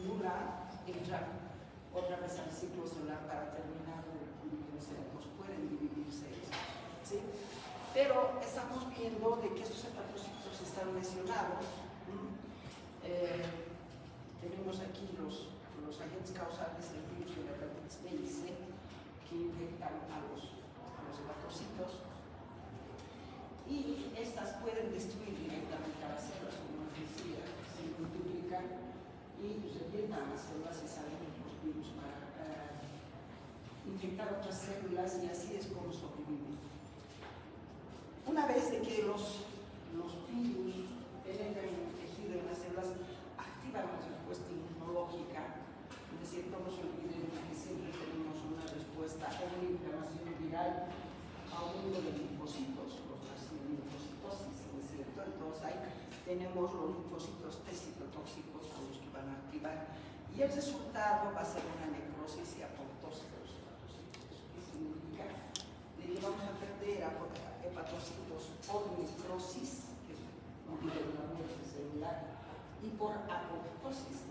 estimula, entra otra vez al ciclo celular para terminar los cerebros, pueden dividirse, ¿sí? Pero estamos viendo de que estos hepatocitos están lesionados. Tenemos aquí los agentes causales del virus de la hepatitis B y C que infectan a los hepatocitos, y estas pueden destruir directamente a las células, como decía, se multiplican y revientan las células y salen los virus para infectar otras células, y así es como sobreviven. Una vez de que los virus penetran en el tejido de las células, activan la respuesta inmunológica. Es decir, no nos olvidemos que siempre tenemos una respuesta a una inflamación viral a un número de linfocitos, los linfocitosis, ¿no es cierto? Entonces ahí tenemos los linfocitos T citotóxicos a los que van a activar, y el resultado va a ser una necrosis y apoptosis de los hepatocitos. ¿Qué significa? De que vamos a perder hepatocitos por necrosis, que es un tipo de muerte celular, y por apoptosis,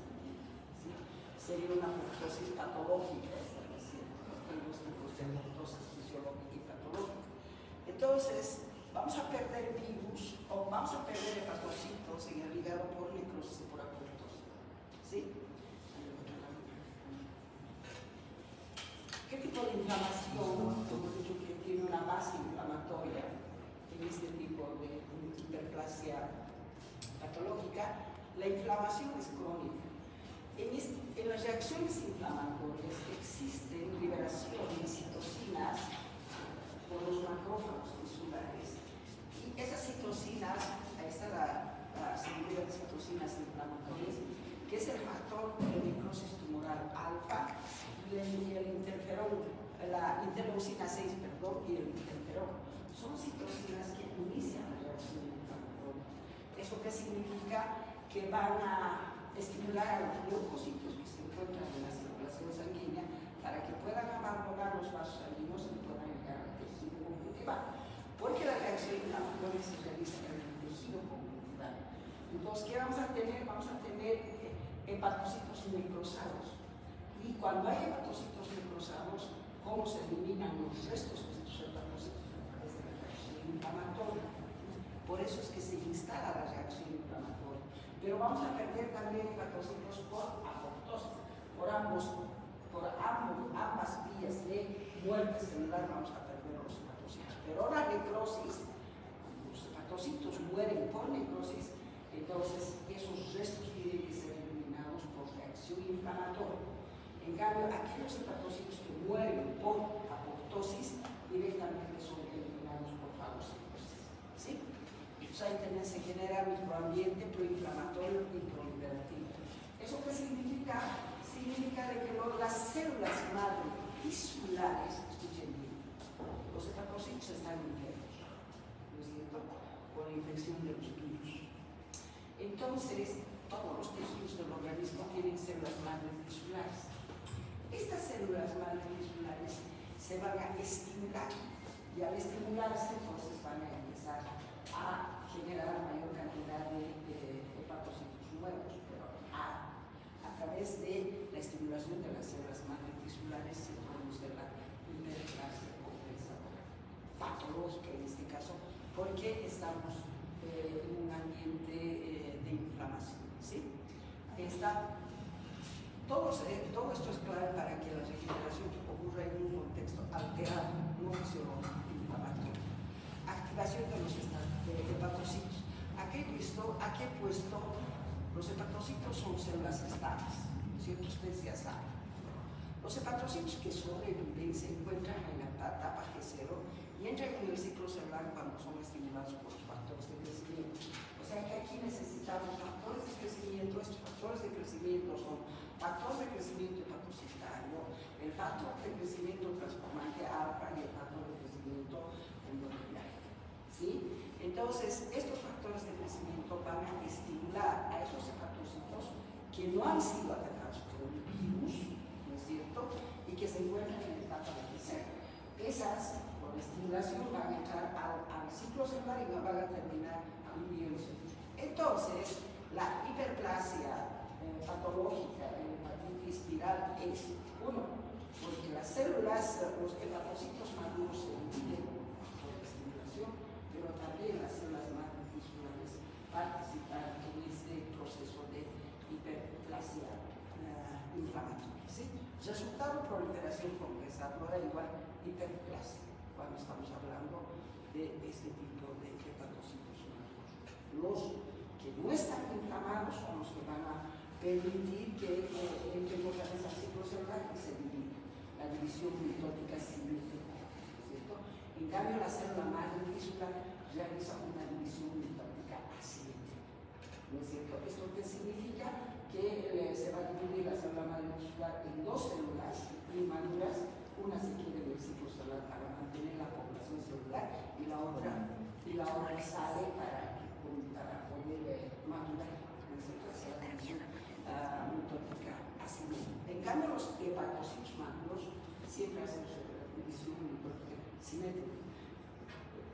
¿sí? Sería una apoptosis patológica, es decir, los tipos de apoptosis fisiológica y patológica. Entonces, vamos a perder virus o vamos a perder hepatocitos en el hígado por necrosis y por apoptosis, ¿sí? ¿Qué tipo de inflamación? Hemos dicho que tiene una base inflamatoria en este tipo de hiperplasia patológica. La inflamación es crónica. En las reacciones inflamatorias existen liberación de citocinas por los macrófagos tisulares, y esas citocinas, ahí está la seguridad de citocinas inflamatorias, que es el factor de necrosis tumoral alfa y el interferón, la interleucina 6, perdón, y el interferón. Son citocinas que inician la reacción inflamatoria. ¿Eso qué significa? Que van a estimular a los leucocitos que se encuentran en la circulación sanguínea para que puedan abandonar los vasos sanguíneos y puedan llegar al tejido conjuntival. Porque la reacción inflamatoria se realiza en el tejido conjuntival. Entonces, ¿qué vamos a tener? Vamos a tener hepatocitos necrosados. Y cuando hay hepatocitos necrosados, ¿cómo se eliminan los restos de estos hepatocitos? A través de la reacción inflamatoria. Por eso es que se instala la reacción inflamatoria. Pero vamos a perder también hepatocitos por apoptosis, por ambas vías de muerte celular vamos a perder los hepatocitos. Pero la necrosis, los hepatocitos mueren por necrosis, entonces esos restos tienen que ser eliminados por reacción inflamatoria. En cambio, aquellos hepatocitos que mueren por apoptosis directamente son eliminados por fagocitosis, ¿sí? Entonces ahí también se genera microambiente proinflamatorio y proliferativo. ¿Eso qué significa? Significa de que las células madre tisulares, escuchen bien, los hepatocitos están enfermos, ¿no es cierto? Por la infección de los virus. Entonces, todos los tejidos del organismo tienen células madre tisulares. Estas células madre tisulares se van a estimular, y al estimularse, entonces van a empezar a generar mayor cantidad de hepatocitos nuevos, pero a través de la estimulación de las células madre tisulares se produce la hiperplasia patológica en este caso, porque estamos en un ambiente de inflamación, ¿sí? Todo esto es clave para que la regeneración ocurra en un contexto alterado, no fisiológico, inflamatorio. Activación de los hepatocitos. Aquí he puesto los hepatocitos son células estables, ¿cierto? Ustedes ya saben. Los hepatocitos que sobreviven se encuentran en la etapa G0 y entran en el ciclo celular cuando son estimulados por los factores de crecimiento. O sea que aquí necesitamos factores de crecimiento. Estos factores de crecimiento son factor de crecimiento hepatocitario, el factor de crecimiento transformante alfa y el factor de crecimiento endotelial, ¿sí? Entonces, estos factores de crecimiento van a estimular a esos hepatocitos que no han sido atacados por el virus, ¿no es cierto? Y que se encuentran en la etapa de crecer. Esas, por estimulación, van a entrar al ciclo celular y van a terminar viviéndose. Entonces, la hiperplasia patológica en espiral es, uno, porque las células, los hepatocitos maduros se dividen por estimulación, pero también las células madre tisulares participan en este proceso de hiperplasia inflamatoria. ¿Sí? Resultado, proliferación compensadora igual hiperplasia, cuando estamos hablando de este tipo de hepatocitos maduros. Los que no están inflamados son los que van a permitir que entremos a ese ciclo celular y se divide. La división mitótica simétrica, ¿cierto? En cambio, la célula madre tisular realiza una división mitótica asimétrica, ¿no es cierto? ¿Esto qué significa? Que se va a dividir la célula madre tisular en dos células inmaduras, una se quiere en el ciclo celular para mantener la población celular y la otra sale para poder madurar, ¿no es cierto? Esa división mitótica asimétrica. En cambio, los hepatocitos maduros siempre hacen su división mitótica simétrica.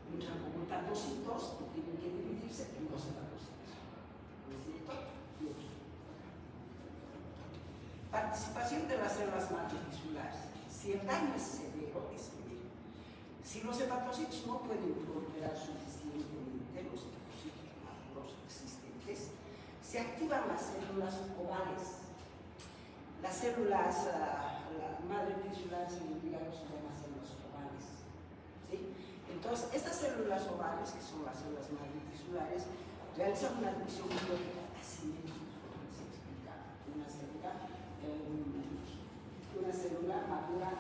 Entran como hepatocitos y tienen que dividirse en dos hepatocitos, ¿no es cierto? Participación de las células madre tisulares. Si el daño es severo, si los hepatocitos no pueden proliferar suficientemente, los hepatocitos maduros existentes, se activan las células ovales. Las células madre tisular significa que se llaman células ovales. ¿Sí? Entonces, estas células ovales, que son las células madre tisulares, realizan una división mitótica asimétrica. Se explica una célula madura,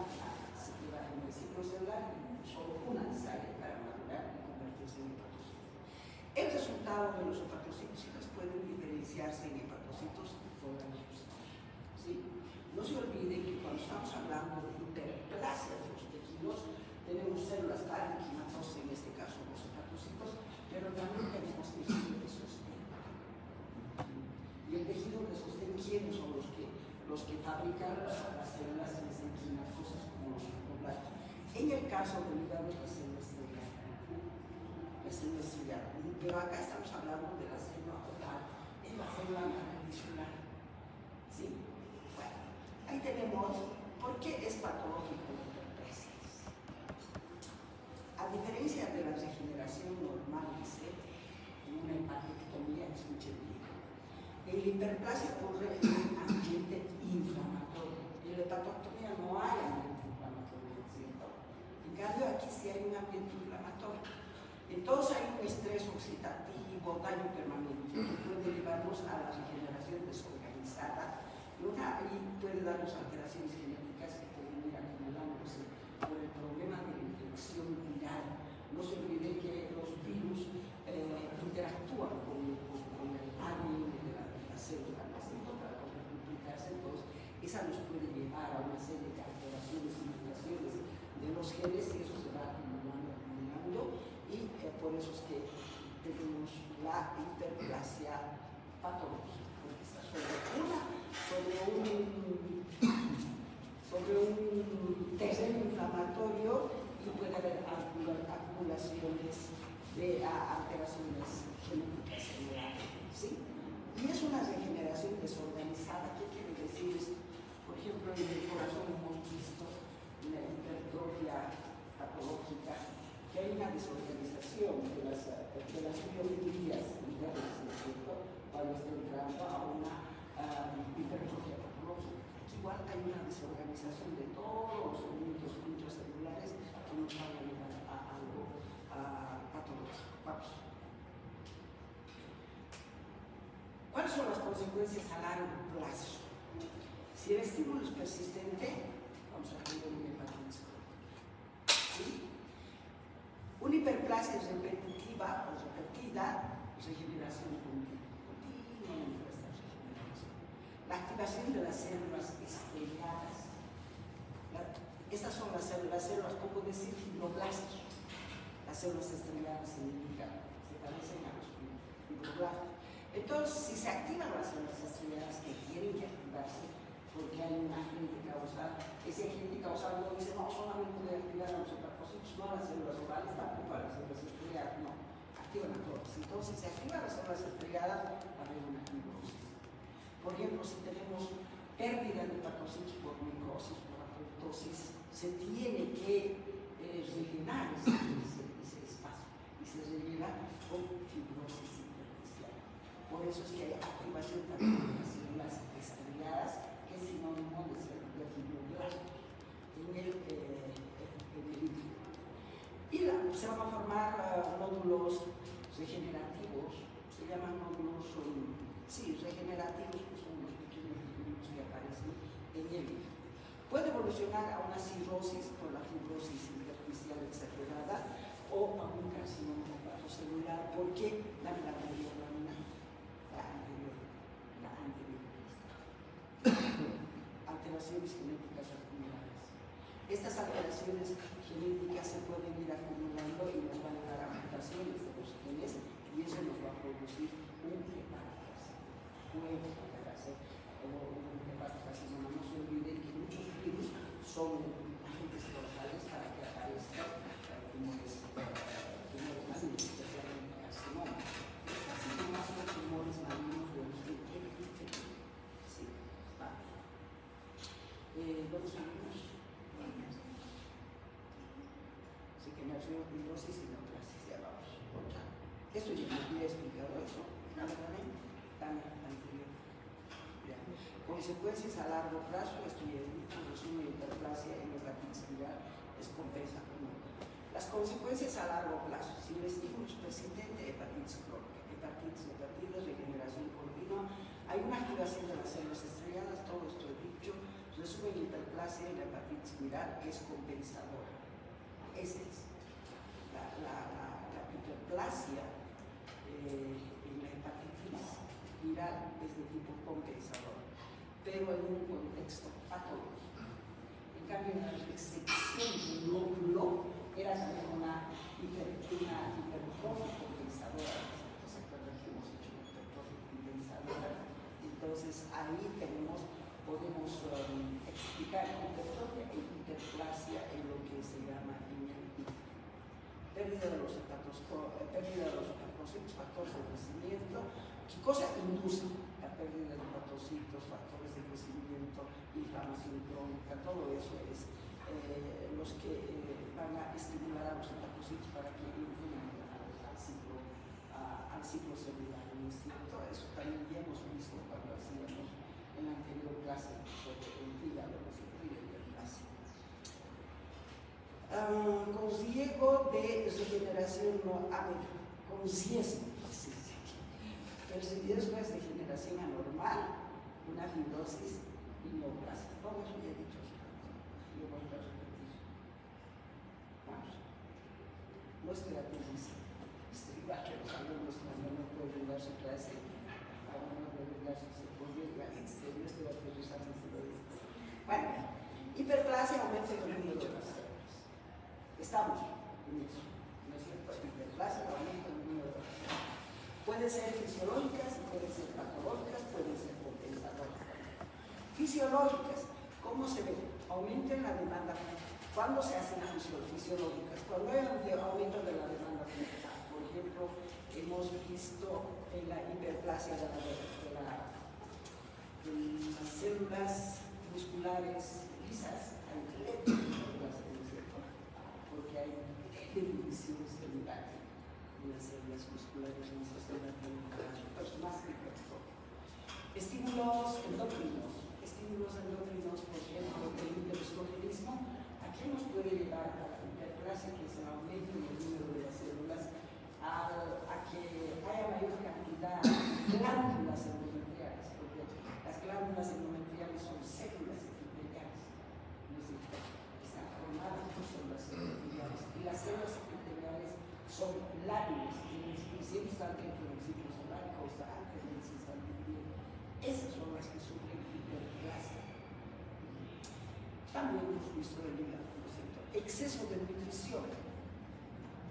se queda en el ciclo celular y solo una sale para madurar y convertirse en hepatocito. El resultado de los hepatocitos pueden diferenciarse en hepatocitos foráneos. ¿Sí? No se olviden que cuando estamos hablando de hiperplasia de los tejidos, tenemos células parenquimatosas, en este caso los hepatocitos, pero también tenemos tejido de sostén. Y el tejido de sostén, ¿quiénes son los que fabrican las células mesenquimatosas como los fibroblastos? En el caso del hígado es la célula estelar. Pero acá estamos hablando de la célula oval, es la célula madre tisular. ¿Sí? Bueno, ahí tenemos por qué es patológico la hiperplasia. A diferencia de la regeneración normal, dice, en una hepatectomía, escuchen bien, en la hiperplasia ocurre en un ambiente inflamatorio. En la hepatectomía no hay ambiente inflamatorio, ¿cierto? En cambio, aquí sí hay un ambiente inflamatorio. Entonces hay un estrés oxidativo, daño permanente, que puede llevarnos a la regeneración desorganizada y puede darnos alteraciones genéticas que pueden ir acumulándose por el problema de la infección viral. No se olviden que los virus interactúan con el ADN de la célula, ¿no es cierto? Para poder duplicarse, entonces esa nos puede llevar a una serie de alteraciones y mutaciones de los genes y eso se va acumulando y por eso es que tenemos la hiperplasia patológica, porque está sobre un terreno inflamatorio y puede haber acumulaciones de alteraciones genéticas en el ADN, ¿sí? Y es una regeneración desorganizada. ¿Qué quiere decir esto? Por ejemplo, en el corazón hemos visto la hipertrofia patológica, que hay una desorganización de las miofibrias internas, ¿no es cierto? Cuando está entrando a una hipertrofia patológica. Igual hay una desorganización de todos los elementos intracelulares que nos van a llevar a algo patológico. Vamos. ¿Cuáles son las consecuencias a largo plazo? Si el estímulo es persistente, vamos a tener una hepatitis crónica. ¿Sí? Una hiperplasia repetitiva o repetida, regeneración continua. Continuamente esta regeneración. La activación de las células estrelladas. Estas son las células, como decir, fibroblastos. Las células estrelladas significan, se parecen a los fibroblastos. Entonces, si se activan las células estrelladas que tienen que activarse, porque hay un agente causal, ese agente causal no dice, no, solamente puede activar a los hepatocitos, no a las células ovales, tampoco a las células estrelladas, no, activan a todas. Entonces, si se activan las células estrelladas, va a haber una fibrosis. Por ejemplo, si tenemos pérdida de hepatocitos por necrosis, por apoptosis, se tiene que rellenar ese espacio y se rellena con fibrosis intersticial. Por eso es que hay activación también de las células estrelladas, que es sinónimo de fibroblastos en el líquido. Y se van a formar nódulos regenerativos, se llaman nódulos regenerativos, que son los pequeños nódulos que aparecen en el líquido. Puede evolucionar a una cirrosis por la fibrosis intersticial exagerada o a un carcinoma hepatocelular, porque la anterior, alteraciones genéticas acumuladas. Estas alteraciones genéticas se pueden ir acumulando y nos van a dar a mutaciones de los genes, y eso nos va a producir un hepatocarcinoma. No se olviden que muchos virus son agentes portales para que aparezcan tumores malignos, especialmente carcinomas. Carcinomas son tumores malignos de origen epitelioide. Sí, vamos. ¿Dónde subimos? Generación, fibrosis y neoplasia, ya vamos. Esto ya me había explicado eso, la anterior. Consecuencias a largo plazo, esto ya he dicho, resumen, hiperplasia en hepatitis viral es compensa con otro. Las consecuencias a largo plazo, si el estímulo es persistente, hepatitis crónica, hepatitis, regeneración continua, hay una activación de las células estrelladas, todo esto he dicho. Resumen, hiperplasia en la hepatitis viral es compensadora. Esa es la hiperplasia en la hepatitis viral es de tipo compensador, pero en un contexto patológico. En cambio, en la resección del lóbulo era también una hipertrofia compensadora. ¿Se acuerdan que hemos hecho una hipertrofia compensadora? Entonces, ahí podemos explicar hipertrofia e hiperplasia en lo que se llama pérdida de los hepatocitos, factores de crecimiento. ¿Qué cosa induce la pérdida de hepatocitos, factores de crecimiento, inflamación crónica? Todo eso es los que van a estimular a los hepatocitos para que entren al ciclo celular. Todo eso también ya hemos visto cuando hacíamos en la anterior clase sobre el hígado, con riesgo de regeneración con riesgo. El riesgo es de generación anormal, una fibrosis y neoplasia. Todo eso ya he dicho. Yo voy a repetir. Vamos. No estoy atendiendo. Estoy igual que los alumnos cuando no pueden dar su clase. Ahora no pueden dar su secuela. En serio, estoy aterrizando. Bueno, hiperplasia aumenta el número de las células. Estamos en eso, ¿no es cierto? Hiperplasia aumenta el número de las células. Pueden ser fisiológicas, pueden ser patológicas, pueden ser compensadoras. Fisiológicas, ¿cómo se ve? Aumenta la demanda. ¿Cuándo se hacen fisiológicas? Cuando hay un aumento de la demanda funcional. Por ejemplo, hemos visto en la hiperplasia de las células musculares lisas, porque hay división celular en las células musculares lisas de la más hipertrofia. Estímulos endocrinos, por ejemplo, el hiperestrogenismo, ¿a qué nos puede llevar a la hiperplasia, que es el aumento en el número de las células, a que haya mayor cantidad de glándulas endometriales? Porque las glándulas endometriales son células epiteliales, es decir, están formadas por células epiteliales, y las células epiteliales son láminas, y siempre están dentro del ciclo solar, causa antes del sistema infantil. Esas son las que sufren hiperplasia. También hemos visto el hígado, ¿no es cierto? Exceso de nutrición.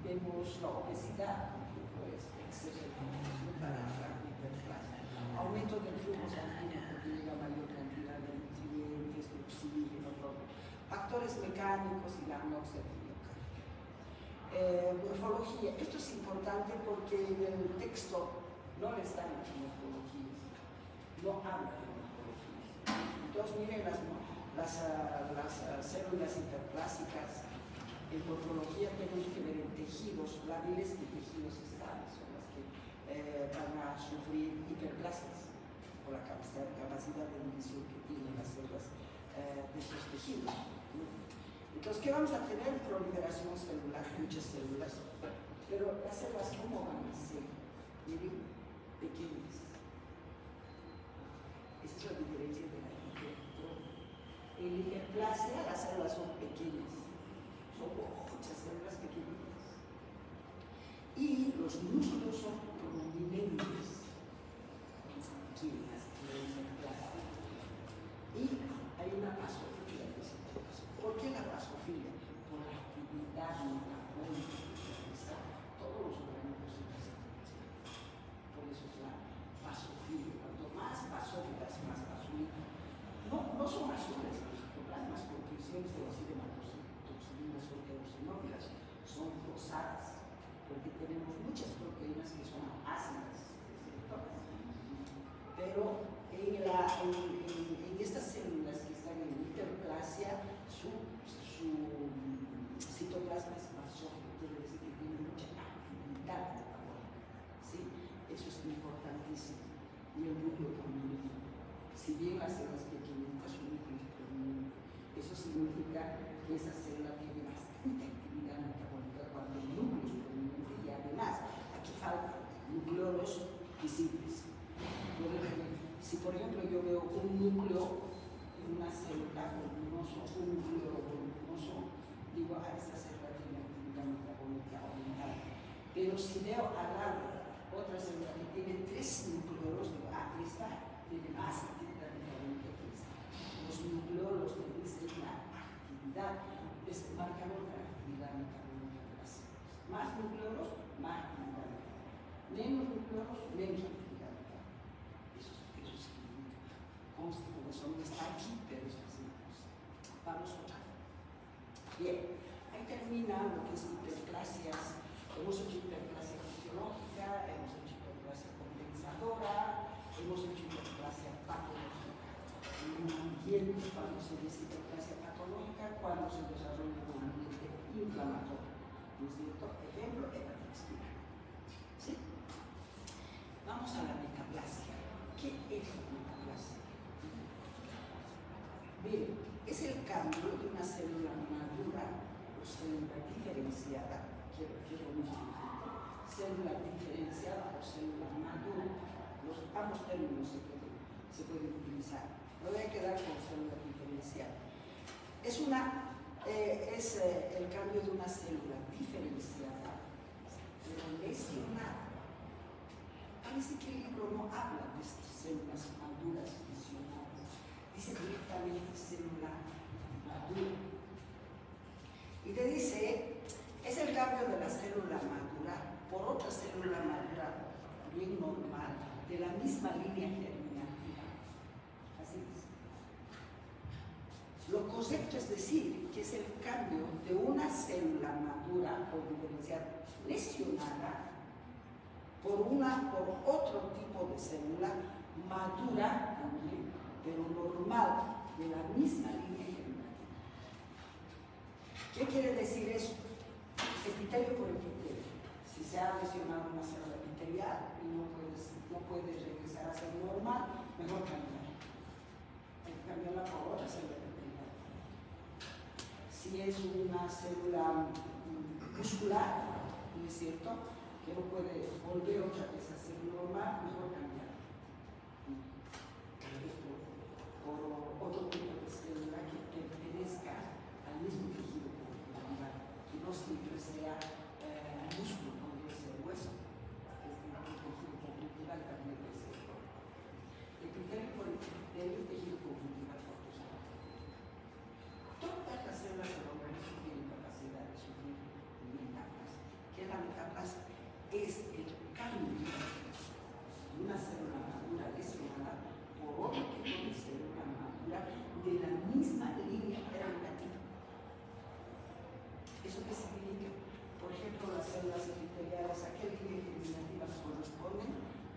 Vemos la obesidad, pues, exceso de nutrición para la hiperplasia. Aumento del flujo sanguíneo porque llega mayor cantidad de nutrientes, de oxígeno, todo. Factores mecánicos y la anoxia miocárdica. Morfología. Esto es importante porque en el texto no le están las morfologías, no habla de morfologías. Entonces las células hiperplásicas. En morfología tenemos que ver en tejidos lábiles y tejidos estables, son las que van a sufrir hiperplasias por la capacidad de división que tienen las células de esos tejidos. Entonces, ¿qué vamos a tener? Proliferación celular, muchas células, pero las células, ¿cómo van a ser? Miren, pequeñas. Esa es la diferencia de la hipertrofia. En hiperplasia, las células son pequeñas, son muchas células pequeñas. Y los músculos son prominentes. Aquí en la hiperplasia. Y hay una basofilia. ¿Por qué la basofilia? Por la actividad metabólica que realizan todos los organismos en la célula. Por eso es la basofilia. Cuanto más basófilas, más basófilas. No son azules los citoplasmas, porque si de las toxinas o eosinófilas son rosadas, porque tenemos muchas proteínas que son ácidas, ¿cierto? Pero en estas células que están en hiperplasia, su citoplasma es basófilo, quiere decir que tiene mucha actividad metabólica. ¿Sí? Eso es importantísimo. Y el núcleo prominente. Si bien las células pequeñitas, su núcleo es prominente. Eso significa que esa célula tiene bastante actividad metabólica cuando el núcleo es prominente. Y además, aquí faltan nucleolos visibles. Si por ejemplo yo veo un núcleo en una célula voluminoso, un núcleo voluminoso, digo, esta célula tiene actividad metabólica aumentada. Pero si veo al lado otra célula que tiene 3 nucleolos, digo, esta tiene más actividad metabólica que esta. Los nucleolos deben ser una actividad, marcan otra actividad metabólica de las células. Más nucleolos, más actividad metabólica. Menos nucleolos, menos actividad. Como son está aquí, pero es así. Vamos otra. Bien, ahí termina lo que es hiperplasias. Hemos hecho hiperplasia fisiológica, hemos hecho hiperplasia compensadora, hemos hecho hiperplasia patológica. En un ambiente, cuando se dice hiperplasia patológica, cuando se desarrolla un ambiente inflamatorio. ¿No es cierto? Ejemplo, hepatitis viral. ¿Sí? Vamos a la metaplasia. ¿Qué es la metaplasia? Bien, es el cambio de una célula madura o célula diferenciada, quiero célula diferenciada o célula madura, ambos términos se pueden utilizar. Me voy a quedar con célula diferenciada. Es el cambio de una célula diferenciada, pero lesionada. Parece que el libro no habla de estas células maduras lesionadas. Dice directamente célula madura. Y te dice, es el cambio de la célula madura por otra célula madura bien normal, de la misma línea germinativa. Así es. Lo correcto es decir que es el cambio de una célula madura o diferenciada lesionada por otro tipo de célula madura también, pero normal, de la misma línea germinativa. ¿Qué quiere decir eso? Epitelio por epitelio. Si se ha lesionado una célula epitelial y no puedes regresar a ser normal, mejor cambiar. Hay que cambiarla por otra célula epitelial. Si es una célula muscular, ¿no es cierto?, que no puede volver otra vez a ser normal, mejor cambiar. Por otro tipo de célula que pertenezca al mismo tejido conjuntival, que no siempre sea músculo, podría ser hueso, es el tejido conjuntival también puede ser. Epitelio por epitelio, tejido conjuntival por todas las células del organismo tienen capacidad de sufrir metaplasia. ¿Qué es la metaplasia? Es el cambio de una célula madura lesionada por otro tipo de célula madura de la misma línea germinativa. ¿Eso qué significa? Por ejemplo, las células epiteliales, ¿a qué línea germinativa corresponden?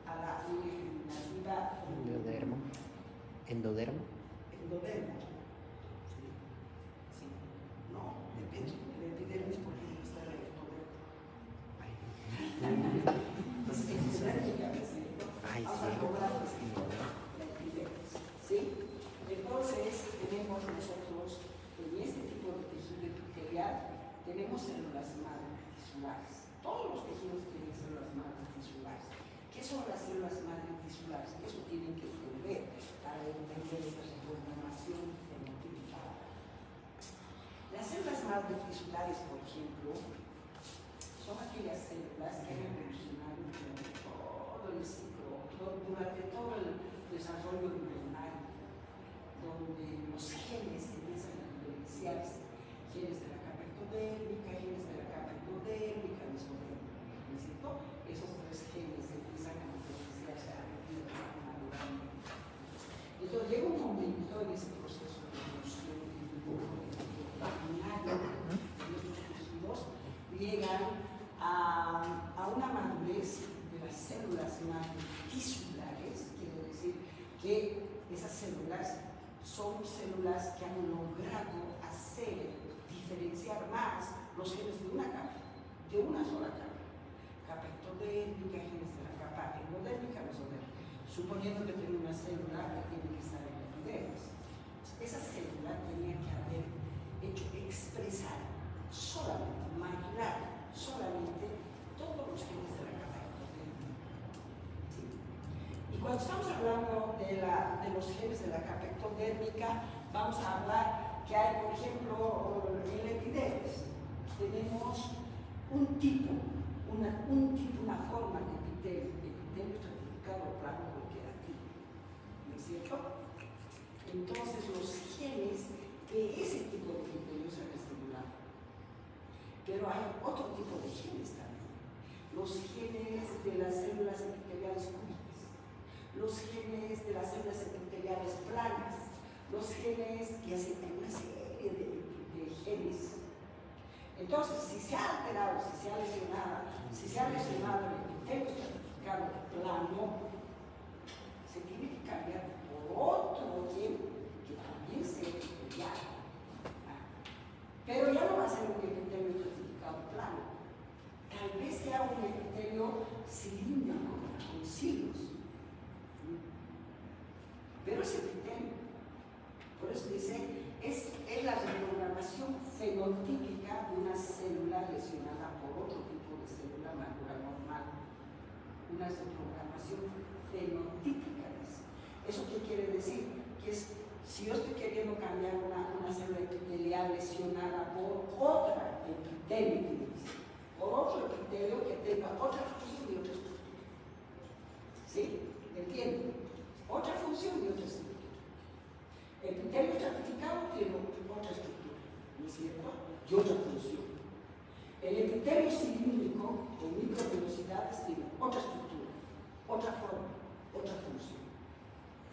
A la línea germinativa endodermo. Endodermo. tenemos células madre tisulares. Todos los tejidos tienen células madre tisulares. ¿Qué son las células madre tisulares? Eso tienen que entender para entender esta reprogramación fenotípica. Las células madre tisulares, por ejemplo, son aquellas células que han evolucionado durante todo el ciclo, durante todo el desarrollo embrionario, donde los genes empiezan a diferenciarse, genes de la capa ectodérmica, genes de la capa endodérmica, mesodérmica, ¿no es cierto? Esos tres genes empiezan a diferenciarse a medida que van madurando. Entonces llega un momento en ese proceso de evolución embrionario de estos tejidos, llegan a una madurez de las células madre tisulares, quiere decir que esas células son células que han logrado hacer diferenciar más los genes de una capa, de una sola capa. Capa ectodérmica, genes de la capa endodérmica, mesodérmica. Suponiendo que tiene una célula que tiene que estar en la epidermis. Esa célula tenía que haber hecho expresar solamente, madurar solamente todos los genes de la capa ectodérmica. ¿Sí? Y cuando estamos hablando de los genes de la capa ectodérmica, vamos a hablar que hay, por ejemplo, en la epidermis, tenemos un tipo, una forma de epitelio estratificado plano con queratina, ¿no es cierto? Entonces los genes de ese tipo de epitelio se han estimulado. Pero hay otro tipo de genes también. Los genes de las células epiteliales cúbicas, los genes de las células epiteliales planas, los genes que hacen una serie de genes. Entonces, si se ha alterado, si se ha lesionado el epitelio estratificado plano, se tiene que cambiar por otro gen que también sea epitelial. Pero ya no va a ser un epitelio estratificado plano. Tal vez sea un epitelio cilíndrico, con cilios. Pero es epitelio. Por eso dice, es la reprogramación fenotípica de una célula lesionada por otro tipo de célula madura normal. Una reprogramación fenotípica. ¿Eso qué quiere decir? Que es, si yo estoy queriendo cambiar una célula epitelial lesionada por otra epitelio, por otro epitelio que tenga otra función y otra estructura. ¿Sí? ¿Entienden? Otra función y otra estructura. El epitelio estratificado tiene otra estructura, ¿no es cierto? Y otra función. El epitelio cilíndrico con microvelocidades tiene otra estructura, otra forma, otra función.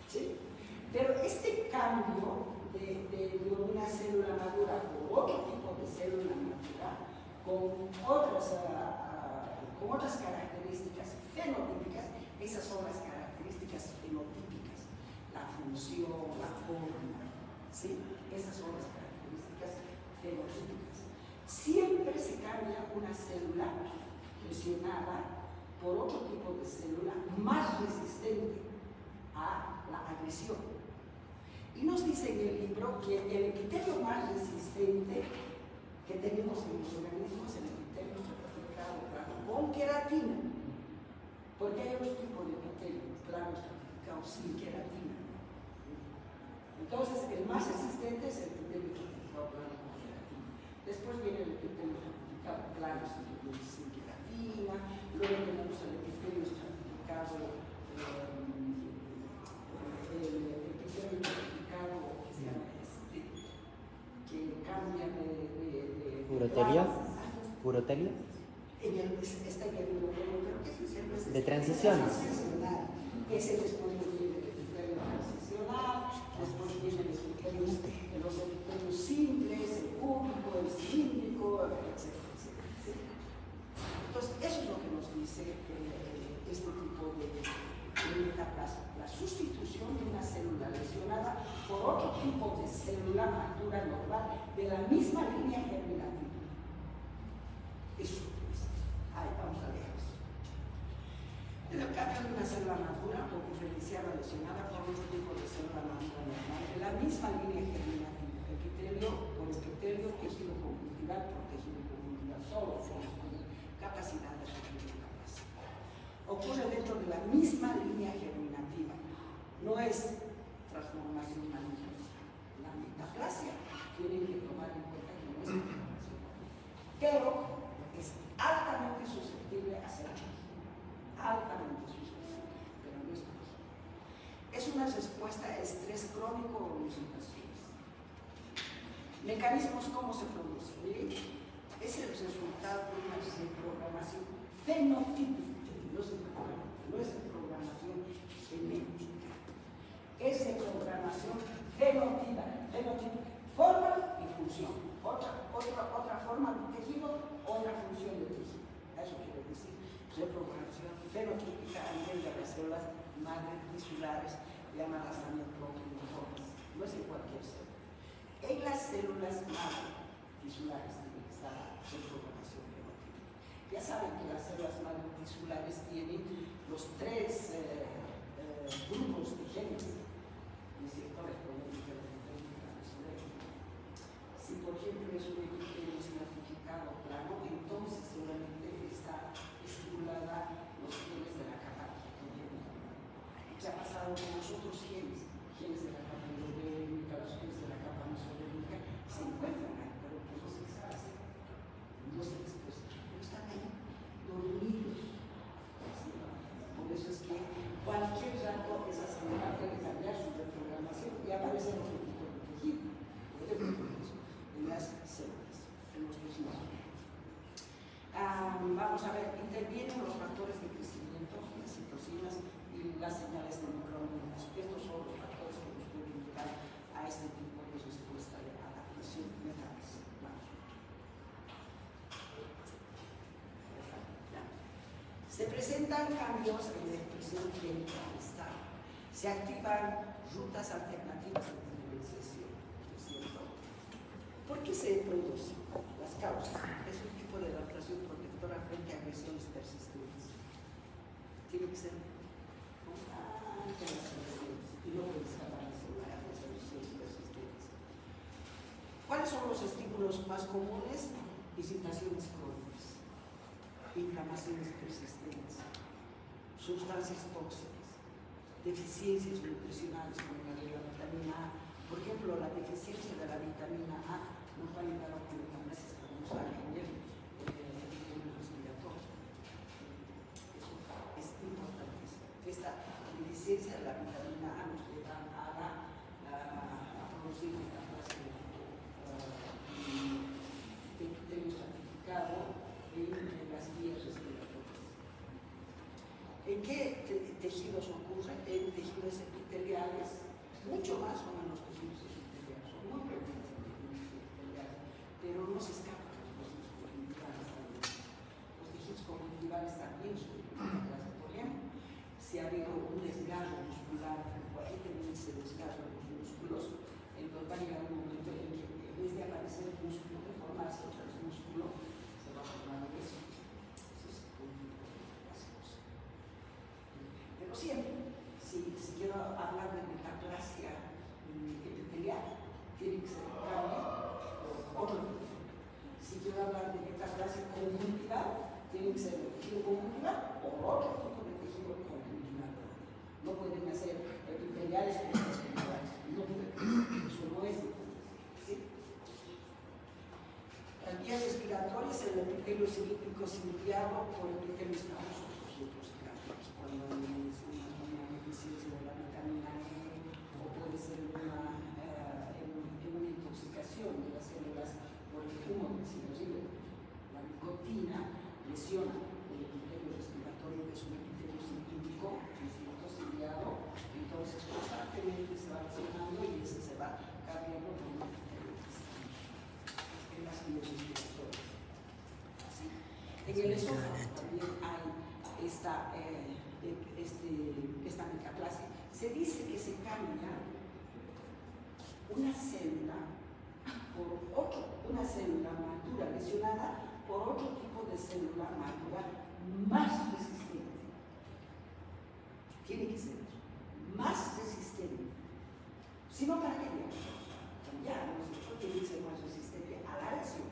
¿Sí? Pero este cambio de una célula madura por otro tipo de célula madura con otras características fenotípicas, esas son las características fenotípicas, la función, la forma, ¿sí? Esas son las características fenotípicas. Siempre se cambia una célula lesionada por otro tipo de célula más resistente a la agresión. Y nos dice en el libro que el epitelio más resistente que tenemos en los organismos es el epitelio estratificado plano con queratina, porque hay otro tipo de epitelio plano estratificado sin queratina. Entonces, el más resistente es el epitelio estratificado plano con queratina. Después viene el epitelio estratificado plano sin queratina, luego tenemos el epitelio estratificado que cambia de ¿Urotelia? ¿Urotelia? Está en el urotelio, pero que es de transición. Ese después viene el epitelio transicional, después vienen los epitelios simples, el cúbico, el cilíndrico, etc. Entonces, eso es lo que nos dice este tipo de metaplasma. La sustitución de una célula lesionada por otro tipo de célula madura normal de la misma línea germinativa. Eso es. Ahí vamos a leer eso. El cambio de una célula madura o diferenciada lesionada por otro tipo de célula madura normal de la misma línea germinativa. por epitelio, tejido conjuntival, por tejido conjuntival, todos son capacidad de sufrir capacidad. Ocurre dentro de la misma línea germinativa, no es transformación maligna. La metaplasia tienen que tomar en cuenta que no es transformación maligna, pero es altamente susceptible a ser altamente susceptible, pero no es maligna. Es una respuesta a estrés crónico o limitaciones. Mecanismos, ¿cómo se produce? Miren, es el resultado de una reprogramación fenotípica, no es reprogramación genética, es reprogramación fenotípica, forma y función. Otra forma de tejido, otra función de tejido. Eso quiere decir reprogramación fenotípica a nivel de las células madre tisulares, llamadas también proteiniformes. No es en cualquier célula. En las células madre tisulares tiene que estar la reprogramación fenotípica. Ya saben que las células madre tisulares tienen los tres grupos de genes, ¿no es cierto? Si por ejemplo es un epitelio certificado plano, entonces seguramente está estimulada los genes de la capa epitelial. ¿Qué ha pasado con los otros genes? Genes de la capa endodérmica, los genes de la capa mesodérmica, se encuentran ahí, pero no se expresan. No se expresan. Pero están ahí, dormidos. Por eso es que cualquier rato esa célula puede cambiar su reprogramación y aparece otro tipo de tejido. En las células, en los tejidos. Vamos a ver, intervienen los factores de crecimiento, las citocinas y las señales de microorganismos. Estos son los factores que nos pueden llevar a este tipo de respuesta de adaptación metabólica. Se presentan cambios en la expresión química del estado. Se activan rutas alternativas de diferenciación, ¿no es cierto? ¿Por qué se produce? Las causas. Es un tipo de adaptación protectora frente a agresiones persistentes. Tiene que ser constante las agresiones y no puede escapar a las agresiones persistentes. ¿Cuáles son los estímulos más comunes? Visitaciones crónicas, inflamaciones persistentes, sustancias tóxicas, deficiencias nutricionales como la de la vitamina A. Por ejemplo, la deficiencia de la vitamina A nos va a ayudar a aumentar las escamas a nivel respiratorio. Eso es importantísimo. Esta deficiencia de la vitamina A nos lleva a producir metaplasia de epitelio estratificado en las vías respiratorias. ¿En qué tejidos ocurre? En tejidos epiteliales, mucho más son en los tejidos epiteliales, son muy presentes en los tejidos epiteliales, pero no se escapan los tejidos conjuntivales también. Los tejidos conjuntivales también sufren metaplasia. Por ejemplo, si ha habido un desgarro muscular frecuentemente se desgarran los músculos, entonces va a llegar un momento en que en vez de aparecer el músculo, de formarse otra vez músculo, se va a formar eso. Eso es un clásicos. Pero siempre, si quiero hablar de metaplasia epitelial, tiene que ser cambio o otro tipo. Si quiero hablar de metaplasia conjuntival, tiene que ser el tejido conjuntival o otro tipo de tejido conjuntival. No pueden hacer epiteliales o conjuntivales. No pueden. Eso no es. ¿Sí? Las vías respiratorias, el epitelio cilíndrico ciliado por el epitelio escamoso. Cuando hay una deficiencia de la vitamina E o puede ser una intoxicación de las células por el humo del cigarrillo. La nicotina lesiona el epitelio respiratorio, que es un epitelio cilíndrico, ciliado, entonces constantemente se va lesionando y ese se va cambiando por un epitelio en las vías respiratorias. ¿Sí? En el esófago también hay esta metaplasia. Se dice que se cambia una célula madura lesionada por otro tipo de célula madura más resistente. Tiene que ser más resistente. Si no, ¿para qué? ya, nosotros tiene que ser más resistente a la acción,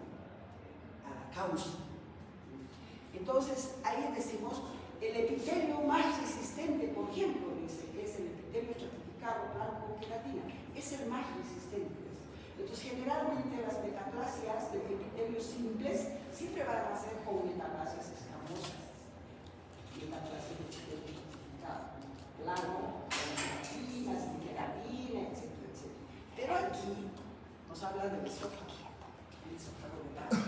a la causa. Entonces, ahí decimos, el epitelio más resistente, por ejemplo, dice, es el epitelio estratificado blanco con queratina, es el más resistente. Entonces, generalmente las metaplasias de epitelios simples siempre van a ser con metaplasias escamosas. Metaplasias de epitelio estratificado blanco, con queratinas, queratina, etcétera, etcétera. Pero aquí nos habla del esófago de base.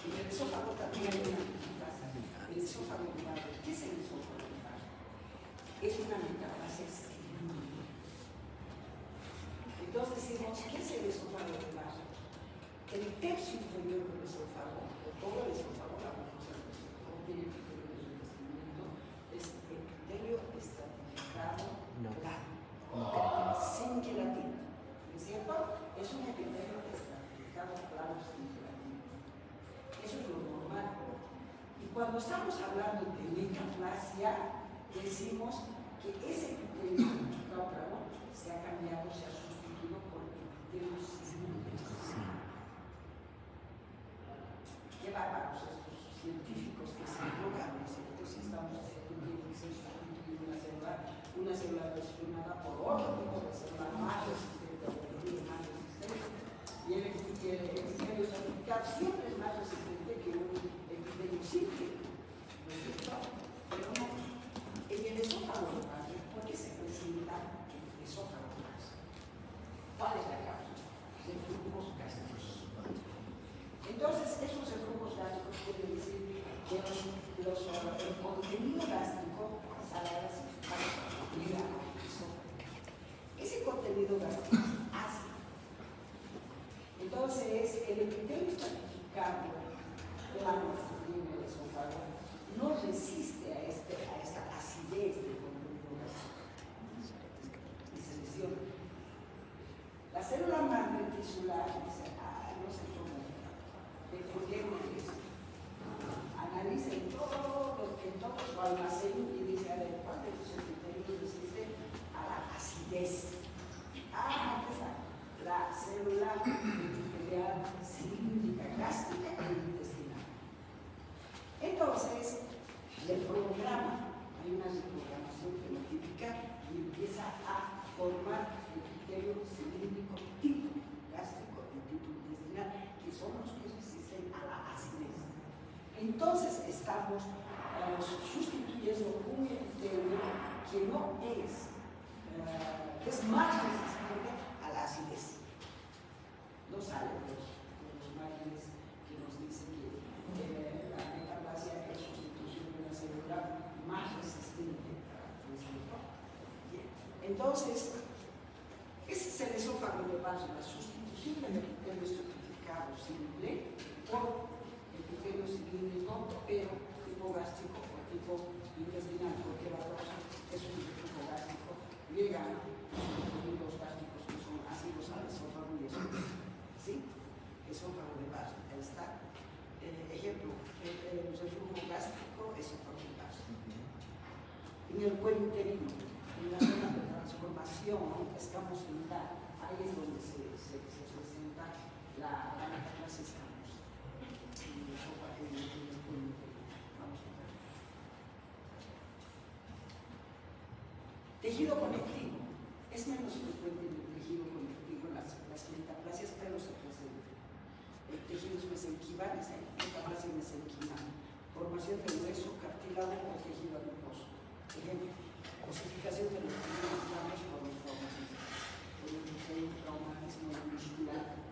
Y el esófago también hay una metaplasia. El esófago de base, ¿qué es el esófago de base? Es una metaplasia cilíndrica. Entonces decimos, ¿qué es el esófago de base? El tercio inferior del esófago, o todo el esófago, la mucosa del esófago, tiene epitelio de revestimiento, es epitelio estratificado plano, sin queratina. ¿No es cierto? Es un epitelio estratificado plano sin queratina. Eso es lo normal. Y cuando estamos hablando de metaplasia, decimos que ese epitelio estratificado plano se ha cambiado, se ha sustituido por epitelio cilíndrico. Qué bárbaros estos científicos que se equivocan, ¿no es cierto? Si estamos discutiendo que se sustituye una célula presionada por otro tipo de célula más resistente, más resistente. Y el epitelio estratificado siempre es más resistente que un epitelio simple, ¿no es cierto? Pero no. En el esófago de base, ¿por qué se presenta el esófago de base? ¿Cuál es la causa? Reflujos gástricos. Entonces, esos reflujos gástricos quieren decir que el contenido gástrico sale a las ese contenido gástrico es ácido. Entonces, el epitelio estratificado plano en el esófago no resiste a esta acidez del contenido gástrico y se lesiona. La célula madre tisular dice, no sé cómo, petrolemos, analicen todo su almacén y dice, a ver, ¿cuál de tus epitelios resiste a la acidez? La célula epitelial cilíndrica gástrica e intestinal. Entonces, el programa, hay una reprogramación fenotípica y empieza a formar epitelio cilíndrico tipo gástrico y tipo intestinal, que son los que resisten a la acidez. Entonces, estamos sustituyendo un epitelio que no es, que es más resistente a la acidez. No salen los márgenes que nos dicen que la metaplasia es sustitución de una célula más resistente a la acidez. Entonces, ese es el esófago de base, la sustitución del epitelio estratificado simple por epitelio cilíndrico, pero tipo gástrico o tipo intestinal, porque la causa es un tipo gástrico, llegan los gástricos que son ácidos al esófago y eso. ¿Sí? Esófago de base, ahí está. Ejemplo, el reflujo gástrico, esófago de base. En el cuello uterino, en la zona de transformación, escamosidad, ahí es donde se presenta la metaplasia escamosa. Tejido conectivo. Es menos frecuente en el tejido conectivo las metaplasias, pero se presenta. Tejidos mesenquimales, hay metaplasia mesenquimal. Formación de hueso, cartílago o tejido adiposo. Ejemplo, osificación de los tejidos blandos por deformación. Un traumatismo muscular,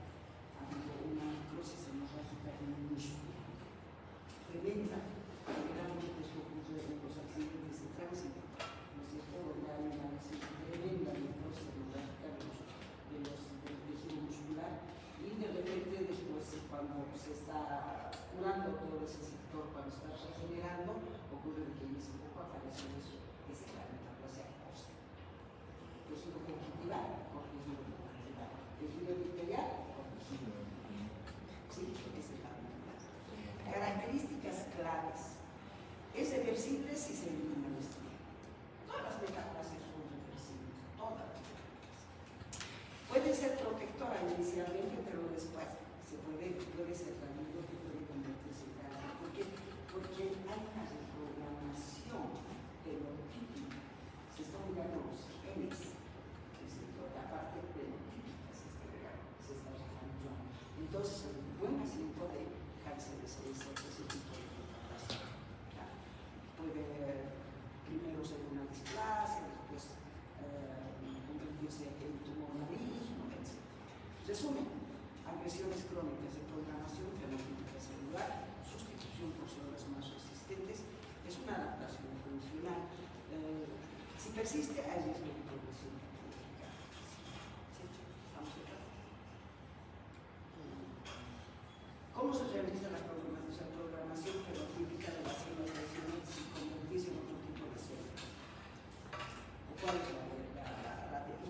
una necrosis hemorrágica en un músculo. Tremenda, generalmente esto ocurre en los accidentes de tránsito, ¿no es cierto? Donde hay una tremenda necrosis hemorrágica del tejido muscular y de repente después cuando se está curando todo ese sector, cuando está regenerando, ocurre que en ese poco aparece eso, que es la metaplasia ósea. Tejido conjuntival, tejido epitelial, sí, esa es la metaplasia. Características claves. Es reversible si se elimina el estrés. Todas las metaplasias son reversibles, todas las metaplasias. Puede ser protectora inicialmente, pero después puede ser amigo que puede convertirse en galán. Porque hay una reprogramación fenotípica. Se están ligando los genes, la parte fenotípica se está realizando. Entonces, el buen paciente puede dejarse de ese tipo de capacidad. Puede primero ser una displasia, después convertirse en tumor maligno, etc. Resumen, agresiones crónicas de programación fenotípica celular, sustitución por células más resistentes, es una adaptación funcional. Si persiste, hay riesgo de progresión patológica. ¿Sí? ¿Vamos a ver? ¿Cómo se realiza la programación fenotípica de las células lesionales sin convertirse en otro tipo de células?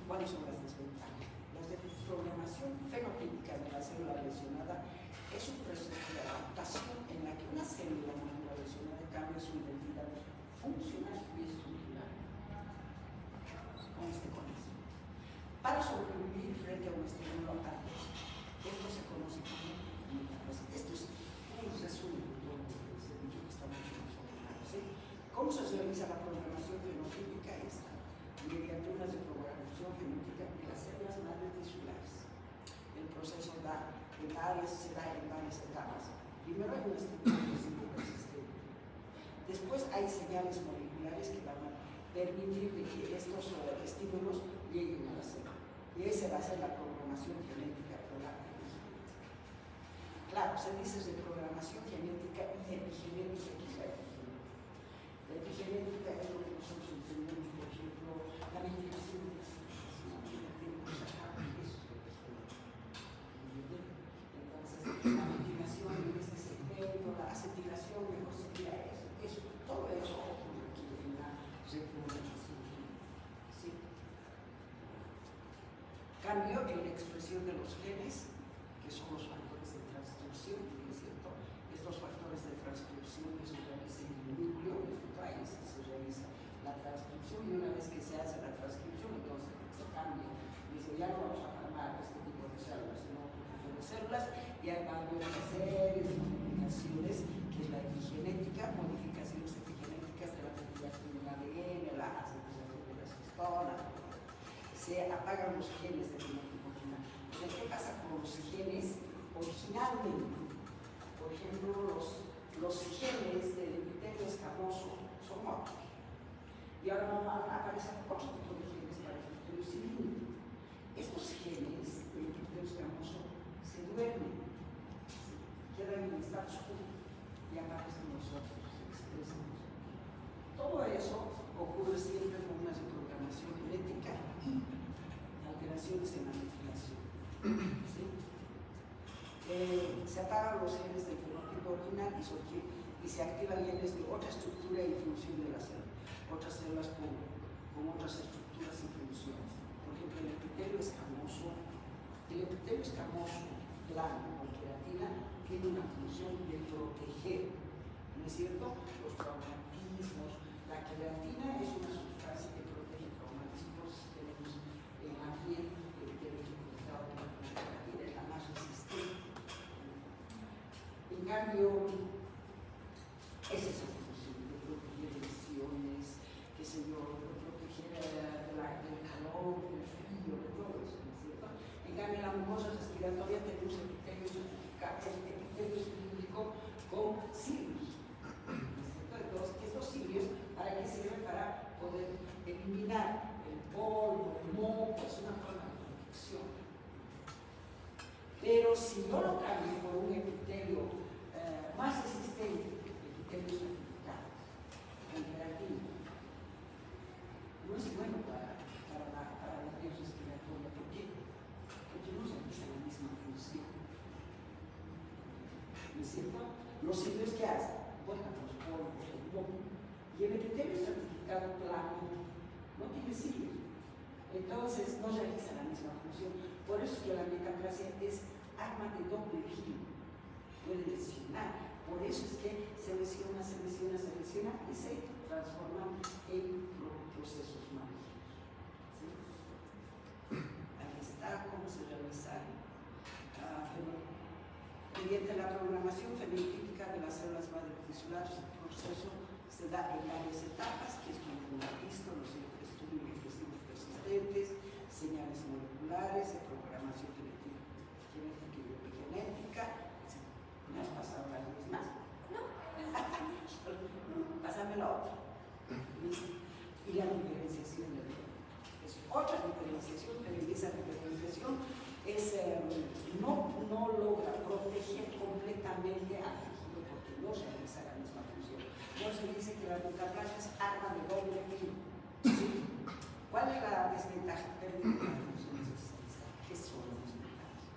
¿Cuáles son las desventajas? La programación fenotípica de la célula lesionada es un proceso de adaptación en la que una célula lesionada cambia su identidad funcional y estructural. Para sobrevivir frente a un estímulo adverso. Esto se conoce como metaplasia. Esto es un resumen de todo lo que se ha dicho que estamos hablando. ¿Sí? ¿Cómo se realiza la programación fenotípica? Esta, mediante una reprogramación fenotípica de las células madre tisulares. El proceso se da en varias etapas. Primero hay un estímulo persistente. Después hay señales moleculares que van a permitir que estos estímulos lleguen a la célula. Y esa va a ser la programación genética por la epigenética. Claro, se dice de programación genética y epigenética, que es la epigenética. La epigenética es lo que nosotros entendemos, por ejemplo, la ventilación de las células. Entonces, la ventilación en este segmento, la acetilación, mejor sería eso. Todo eso ocurre aquí en la reprogramación. Cambio en la expresión de los genes, que son los factores de transcripción, ¿es cierto? Estos factores de transcripción que se realizan en el núcleo de los país, se realiza la transcripción y una vez que se hace la transcripción, entonces se cambia. Dice, ya no vamos a formar este tipo de células, sino otro tipo de células, y hay una serie de modificaciones, que es la epigenética, modificaciones epigenéticas de la metilación del ADN, la acetilación de la histona. Se apagan los genes de fenotipo original. Entonces, ¿qué pasa con los genes originalmente? Por ejemplo, los genes del epitelio escamoso son otros. Y ahora aparecen otro tipo de genes para el epitelio cilíndrico. Estos genes del epitelio escamoso se duermen, quedan en estado oscuro y aparecen los otros, se expresan. Todo eso ocurre siempre con una reprogramación genética y alteraciones en la metilación. ¿Sí? Se apagan los genes del fenotipo original y se activan genes de otra estructura y función de la célula, otras células con otras estructuras y funciones. Por ejemplo, el epitelio escamoso blanco con queratina tiene una función de proteger, ¿no es cierto? Los traumatismos. La queratina es una sustancia que protege traumatismos. Tenemos en la piel el epitelio conectado con la queratina, es la más resistente. En cambio, es esa función de proteger lesiones, qué sé yo, de proteger del calor, del frío, de todo eso, ¿no es cierto? En cambio, en la mucosa respiratoria tenemos el epitelio cilíndrico con cilios. Entonces, estos cilios, ¿para qué sirven? Para poder eliminar el polvo, el moco, es una forma de protección. Pero si no lo cambio por un epitelio más resistente, epitelio certificado, con queratina, no es bueno para la vía respiratoria. ¿Por qué? Porque no realiza la misma función. ¿No es cierto? Los cilios que hacen, botan los polvos, el moco, y el epitelio certificado plano no tiene cilios. Entonces no realiza la misma función. Por eso es que la metaplasia es arma de doble filo. Puede lesionar. Por eso es que se lesiona y se transforma en procesos malignos. ¿Sí? Ahí está. está, cómo se realizan. Mediante la programación fenotípica de las células madre tisulares, el proceso se da en varias etapas, que es como hemos visto, los estudios infecciosos persistentes, señales moleculares, programación genética y epigenética. ¿Me has pasado las mismas? No. Pásame la otra. Y la diferenciación del género. Es otra diferenciación, pero esa diferenciación es, no logra proteger completamente al tejido porque no realiza la misma función. Por eso dice que la metafase es arma de doble filo. ¿Sí? ¿Cuál es la desventaja? Pérdida de la función existencial. ¿Qué son las desventajas?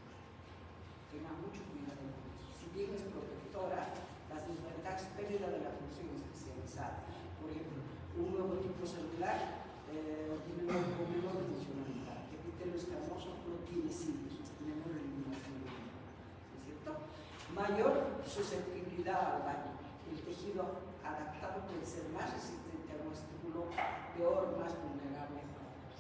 Tenga mucho cuidado con eso. Si bien es protectora, las desventajas, pérdida de la función especializada. Por ejemplo, un nuevo tipo celular tiene un menor funcionalidad. El epitelio escamoso no tiene sitios, menor eliminación, ¿no es cierto? Mayor susceptibilidad al daño. El tejido adaptado puede ser más resistente a un estímulo, peor, más vulnerable a otros.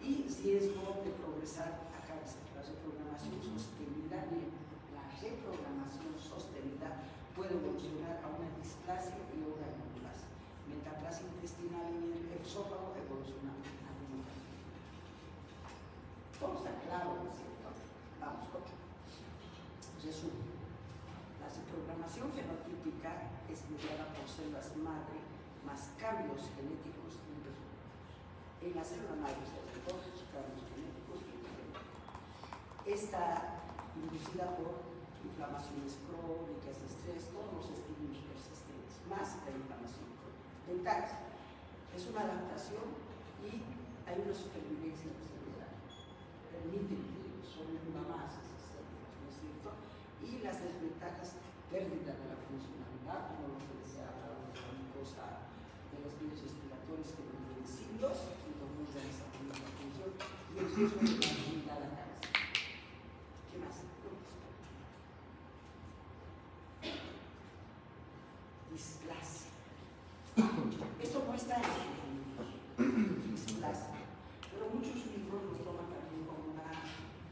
Y riesgo de progresar a cáncer. La reprogramación sostenida, la reprogramación sostenida puede evolucionar a una displasia y a una neoplasia. Metaplasia intestinal en el esófago evoluciona a una. Todo está claro, ¿no es cierto? Vamos, otro. Resumen. La reprogramación fenotípica es mediada por células madre más cambios genéticos inversos. En la célula madre se hacen todos los cambios genéticos inversos. Está inducida por inflamaciones crónicas, estrés, todos los estímulos persistentes, más la inflamación crónica. Ventajas. Es una adaptación y hay una supervivencia celular. Permite que sobreviva más ese celular, ¿no es cierto? Y las desventajas, pérdida de la funcionalidad, como lo que les he hablado de la mucosa de las vías respiratorias que viven siglos y no realizan la misma función, y el riesgo de la movilidad a cáncer. ¿Qué más? Displasia. Esto no está en los libros, displasia, pero muchos libros lo toman también como una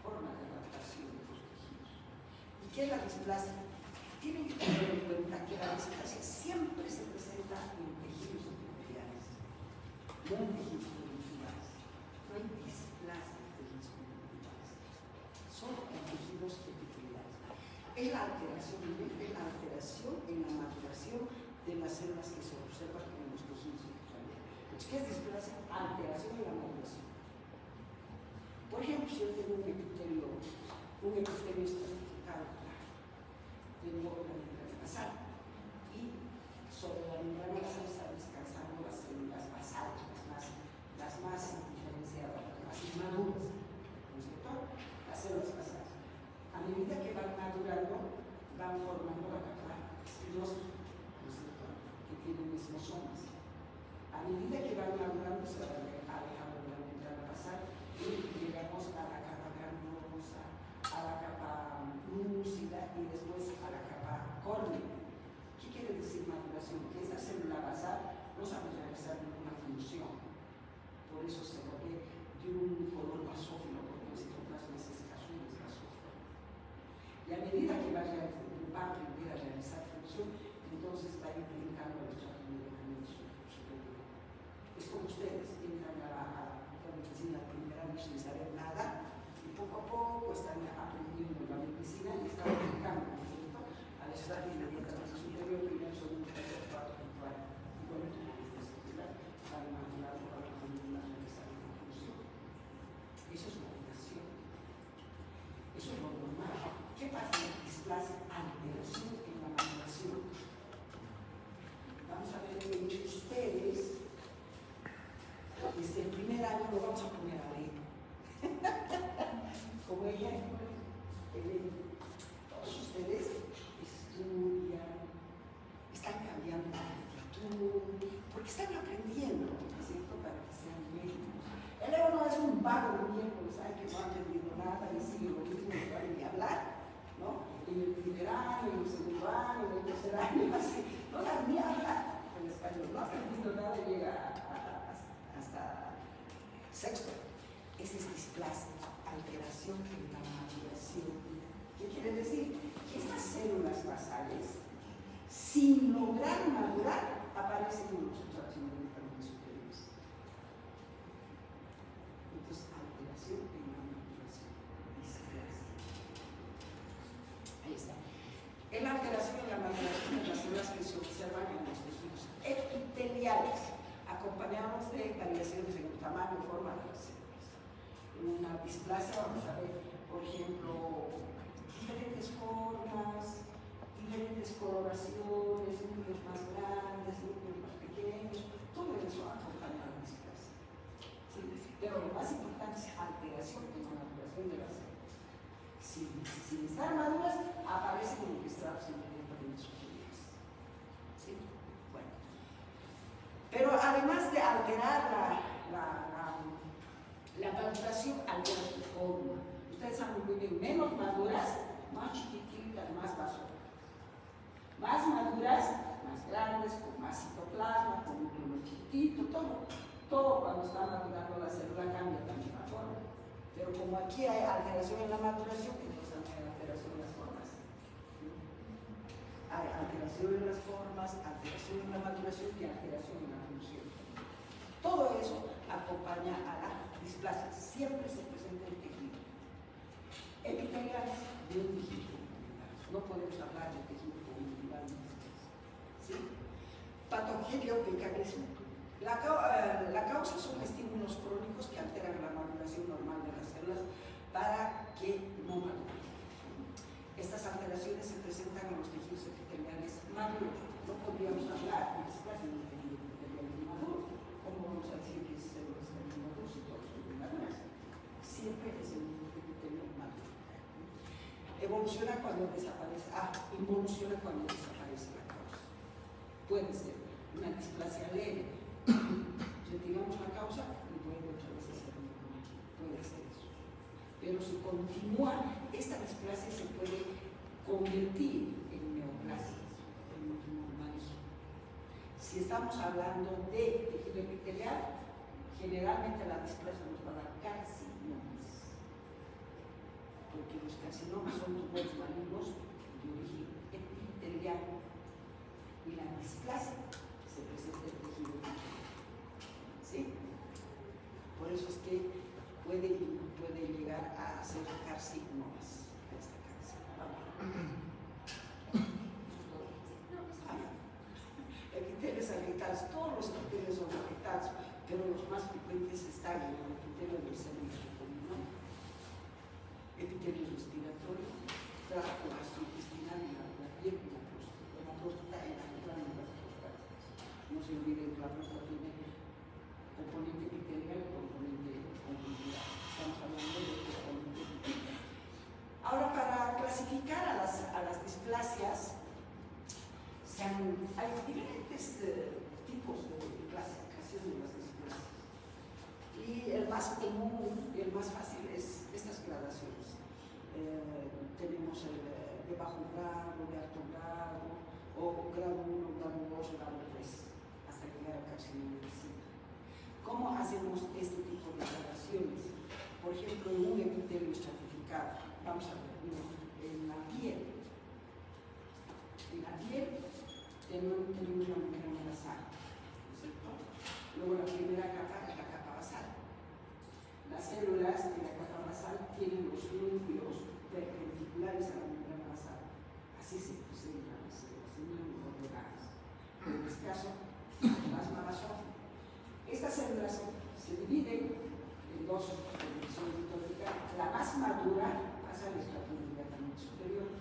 forma de adaptación de los tejidos. ¿Y qué es la displasia? Tienen que tener en cuenta que la displasia siempre se presenta en tejidos epiteliales, no en tejidos conjuntivales. No hay displasia en tejidos conjuntivales, solo en tejidos epiteliales. Es la alteración en la maduración de las células que se observan en los tejidos epiteliales. ¿Qué es displasia? Alteración en la maduración. Por ejemplo, si yo tengo un epitelio estratificado, tengo una membrana basal y sobre la membrana basal están descansando las células basales, las más diferenciadas, las más inmaduras, ¿no es cierto? Las células basales. A medida que van madurando, van formando la capa espirosa, ¿no es cierto? Que tiene mesmosomas. A medida que van madurando, se van alejando de la membrana basal y llegamos a la capa granulosa, a la capa lúcida y después a la capa córnea. ¿Qué quiere decir maduración? Que esa célula basal no sabe realizar ninguna función. Por eso se vuelve de un color basófilo, porque el citoplasma es escaso y es basófilo. Y a medida que va a aprender a realizar función, entonces va implicando los tratamientos superiores. Es como ustedes entran a la medicina al primer año sin saber nada y poco a poco están aprendiendo la medicina y están aplicando, ¿no es cierto? Al estar en la educación superior, primero, segundo, tercero, cuarto, quinto año. Y con esto van madurando para aprender a realizar una función. Eso es maduración. Eso es lo normal. ¿Qué pasa en la displasia? Alteración en la maduración. Vamos a ver que ustedes, desde el primer año lo vamos a poner a leer. Como ella, todos ustedes estudian, están cambiando de actitud, porque están aprendiendo, ¿no es cierto?, para que sean médicos. El Leo no es un vago de miércoles, sabe que no ha aprendido nada y sigue lo mismo, no sabe ni hablar, ¿no? En el primer año, en el segundo año, en el tercer año, así, no sabe ni hablar en español, no ha aprendido nada y llega hasta sexto. Es Esa es displasia, alteración en la maduración. ¿Qué quiere decir? Que estas células basales, sin lograr madurar, aparecen en los sustratos inmediatamente superiores. Entonces, alteración en la maduración, displasia. Ahí está. Es la alteración en la maduración de las células que se observan en los tejidos epiteliales, acompañados de variaciones en el tamaño y forma de las células. En una displasia vamos a ver, por ejemplo, diferentes formas, diferentes coloraciones, núcleos más grandes, núcleos más pequeños, todo eso acompaña a la displasia. ¿Sí? Pero lo más importante es alteración en la maduración de las células. Sin estar maduras, aparecen en los estratos inmediatamente superiores. ¿Sí? Bueno. Pero además de alterar la maduración, altera su forma. Ustedes saben muy bien, menos maduras, más chiquititas, más basura. Más maduras, más grandes, con más citoplasma, con un núcleo más chiquitito, todo cuando está madurando la célula cambia también la forma. Pero como aquí hay alteración en la maduración, entonces también hay alteración en las formas. Hay alteración en las formas, alteración en la maduración y alteración en la función. Todo eso acompaña a la displasia. Siempre se presenta el tejido epiteliales de un tejido. No podemos hablar de tejido conjuntival. ¿Sí? Patogenia o mecanismo. La causa son estímulos crónicos que alteran la maduración normal de las células para que no maduren. Estas alteraciones se presentan en los tejidos epiteliales maduros. No podríamos hablar de displasia en un tejido epitelial inmaduro. ¿Cómo vamos a decir que células están inmaduras y todas son inmaduras? Siempre es el epitelio maduro. Evoluciona cuando desaparece. Involuciona cuando desaparece la causa. Puede ser una displasia leve. Retiramos la causa y puede otra vez ser puede ser eso. Pero si continúa, esta displasia se puede convertir en neoplasias, en normalismo. Si estamos hablando de tejido epitelial, generalmente la displasia nos va a dar carcinomas, porque los carcinomas son tumores malignos de origen epitelial y la displasia se presenta en tejido epitelial. ¿Sí? Por eso es que puede llegar a ser carcinomas. Esta cáncer. Epitelios afectados, todos los epitelios son afectados, pero los más frecuentes están en el epitelio del seno intestinal, epitelio respiratorio, tracto gastrointestinal y la piel y la próstata en la membrana de las próstatas. No se olviden que la próstata tiene componente epitelial y componente conjuntival. Estamos hablando de componente epitelial. Ahora, para clasificar a las displasias, hay diferentes tipos de clasificación de las displasias. Y el más común y el más fácil es estas gradaciones. Tenemos el de bajo grado, de alto grado, o grado 1, grado 2, grado 3, hasta llegar al carcinoma. ¿Cómo hacemos este tipo de gradaciones? Por ejemplo, en un epitelio estratificado, vamos a ver, en la piel. En la piel tenemos la membrana basal, ¿cierto? Luego la primera capa es la capa basal. Las células de la capa basal tienen los núcleos perpendiculares a la membrana basal. Así se presentan las células, en ordenadas. En este caso, plasma basófilo. Estas células se dividen en dos divisiones mitológicas. La más madura pasa al estrato inmediatamente superior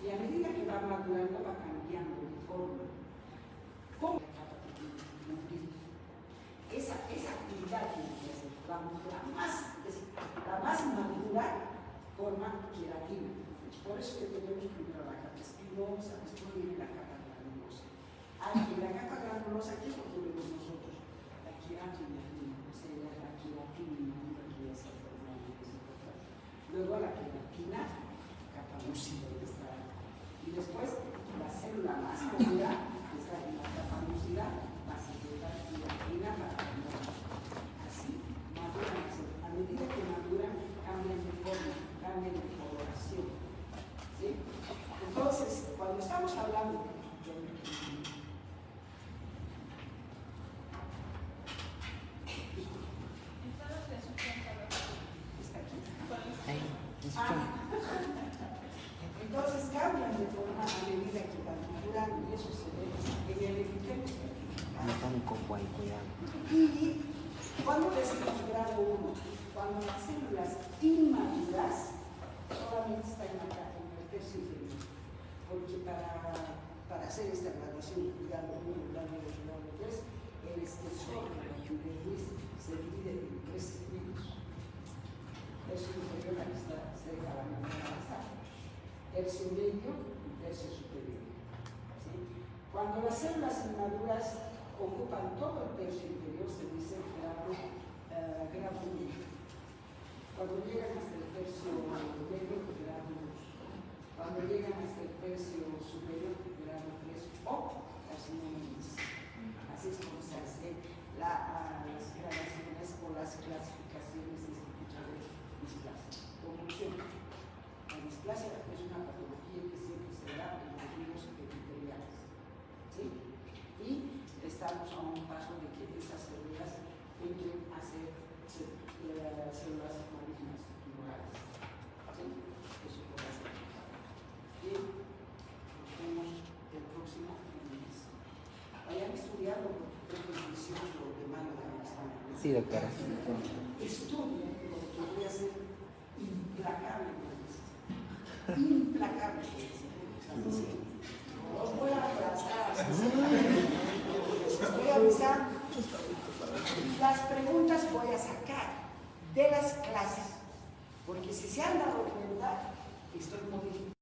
y a medida que va madurando va cambiando de forma. ¿Cómo? Esa actividad que hace la más madura forma queratina. Por eso que tenemos primero la capa espinosa, después viene la capa granulosa. En la capa granulosa, ¿qué es lo que vemos nosotros? La queratina, o sea, la queratina, luego la queratina, capa lúcida, y después la célula más madura, que está en la capa lúcida, va a secretar queratina para madurar. Así madura la célula. A medida que Entonces cambian de forma a medida que van madurando y eso se ve en el epitelio. Y cuando decimos grado 1, cuando las células inmaduras solamente están en el tercio inferior, porque para hacer esta graduación, grado 1, grado 2, grado 3, el espesor de la epidermis se divide en 3 segmentos. Tercio inferior, aquí está cerca de la membrana basal. Tercio medio y tercio superior. ¿Sí? Cuando las células inmaduras ocupan todo el tercio inferior, se dice grado 1. Cuando llegan hasta el tercio medio, grado 2. Cuando llegan hasta el tercio superior, grado 3 o carcinomas. Así es como se hace las gradaciones o las clasificaciones de este tipo de displasia. Conclusión. La displasia es una patología que siempre se da en los virus epiteliales. ¿Sí? Y estamos a un paso de que esas células entren a ser células malignas tumorales. ¿Sí? Eso puede ser. Bien, nos vemos el próximo lunes. Vayan estudiando porque es 18 lo demanda del examen. Sí, doctora. Estudien porque voy a ser implacable con eso. Implacable con eso. Los voy a abrazar. Voy a avisar. Las preguntas voy a sacar de las clases, porque si se han dado cuenta, estoy modificando.